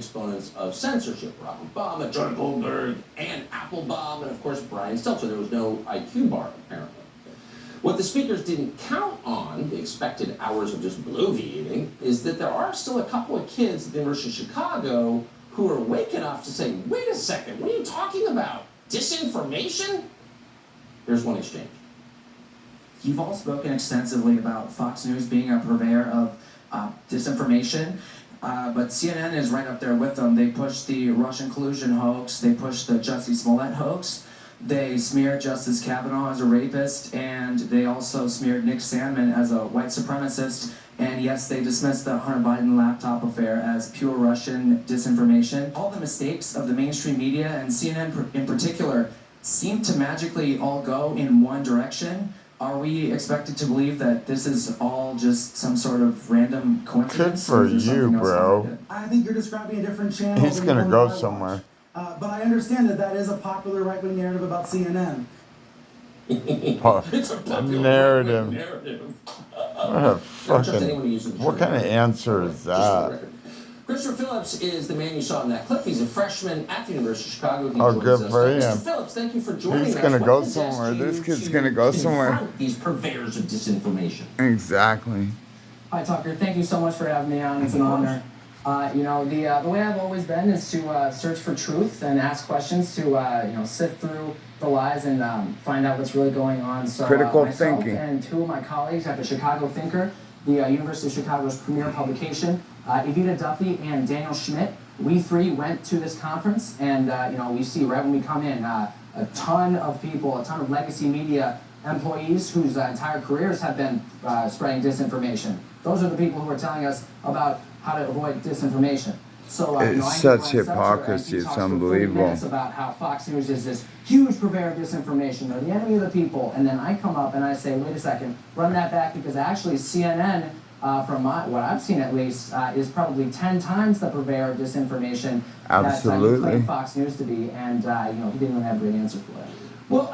exponents of censorship: Barack Obama, John Goldberg, and Applebaum, and of course Brian Stelter. There was no IQ bar, apparently. What the speakers didn't count on, the expected hours of just bloviating, is that there are still a couple of kids at the University of Chicago who are awake enough to say, wait a second, what are you talking about? Disinformation? Here's one exchange. You've all spoken extensively about Fox News being a purveyor of disinformation, but CNN is right up there with them. They pushed the Russian collusion hoax, they pushed the Jussie Smollett hoax, they smeared Justice Kavanaugh as a rapist, and they also smeared Nick Sandmann as a white supremacist. And yes, they dismissed the Hunter Biden laptop affair as pure Russian disinformation. All the mistakes of the mainstream media, and CNN in particular, seem to magically all go in one direction. Are we expected to believe that this is all just some sort of random coincidence? Good for you, bro. I think you're describing a different channel. He's gonna go somewhere. But I understand that is a popular right-wing narrative about CNN. It's a popular narrative. What What kind of answer is that? Christopher Phillips is the man you saw in that clip. He's a freshman at the University of Chicago. He Oh, good for him. Mr. Phillips, thank you for joining us. He's gonna What go possessed somewhere. you This kid's to gonna go somewhere. confront these purveyors of disinformation? Exactly. Hi, Tucker. Thank you so much for having me on. It's an honor. The way I've always been is to search for truth and ask questions to sift through the lies and find out what's really going on. So Critical myself thinking. and two of my colleagues at the Chicago Thinker, the University of Chicago's premier publication, Evita Duffy and Daniel Schmidt, we three went to this conference, and we see right when we come in a ton of people, a ton of legacy media employees whose entire careers have been spreading disinformation. Those are the people who are telling us about how to avoid disinformation. So It's such hypocrisy, it's unbelievable. About how Fox News is this huge purveyor of disinformation. They're the enemy of the people. And then I come up and I say, wait a second, run that back, because actually CNN, from what I've seen at least, is probably 10 times the purveyor of disinformation that you claim Fox News to be. And he didn't really have a great answer for it. Well,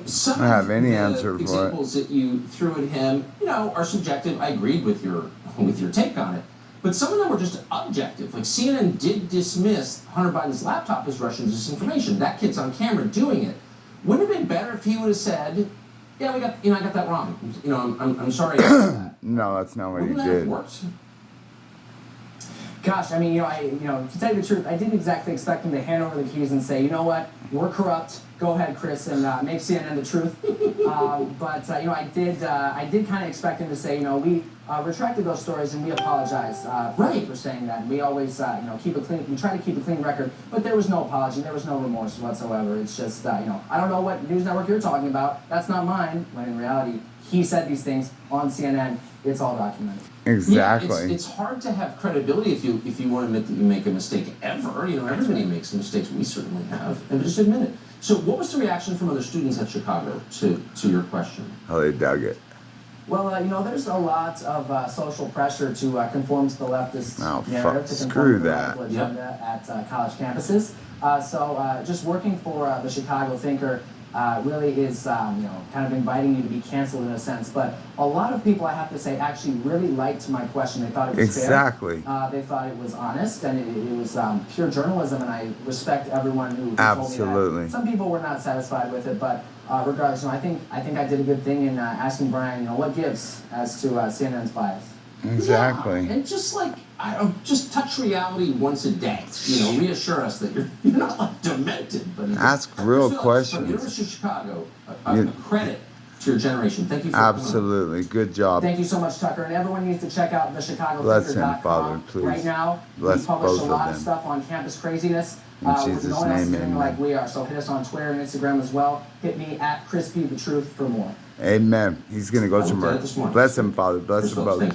some have any of answer the for examples that you threw at him, are subjective. I agreed with your take on it. But some of them were just objective. Like CNN did dismiss Hunter Biden's laptop as Russian disinformation. That kid's on camera doing it. Wouldn't it have been better if he would have said, "Yeah, I got that wrong. I'm sorry." No, that's not what he Wouldn't that have did. worked? Gosh, I mean, to tell you the truth, I didn't exactly expect him to hand over the keys and say, you know what, we're corrupt. Go ahead, Chris, and make CNN the truth. I did kind of expect him to say, we retracted those stories and we apologize for saying that. And we always, keep it clean. We try to keep a clean record, but there was no apology. There was no remorse whatsoever. It's just, I don't know what news network you're talking about. That's not mine. When in reality, he said these things on CNN. It's all documented. Exactly. Yeah, it's hard to have credibility if you won't admit that you make a mistake ever. Everybody makes mistakes. We certainly have, and just admit it. So, what was the reaction from other students at Chicago to your question? Oh, they dug it. Well, there's a lot of social pressure to conform to the leftist narrative, to screw conform to the that. radical agenda at college campuses. Just working for the Chicago Thinker really is, kind of inviting you to be canceled in a sense. But a lot of people, I have to say, actually really liked my question. They thought it was fair. They thought it was honest, and it was pure journalism, and I respect everyone who told me that. Some people were not satisfied with it, but regardless, I think I did a good thing in asking Brian, what gives as to CNN's bias. Exactly. Yeah, and just touch reality once a day. Reassure us that you're not like demented, but ask real questions. From University of Chicago, a credit to your generation. Thank you for Absolutely. Good job. Thank you so much, Tucker. And everyone needs to check out the Bless him, Father, please. Right now, Bless we publish both a lot of of stuff on campus craziness. In Jesus' no one else is name, doing amen. like we are. So hit us on Twitter and Instagram as well. Hit me at Crispy the Truth for more. Amen. He's going to go somewhere. Bless him, Father. Bless them both.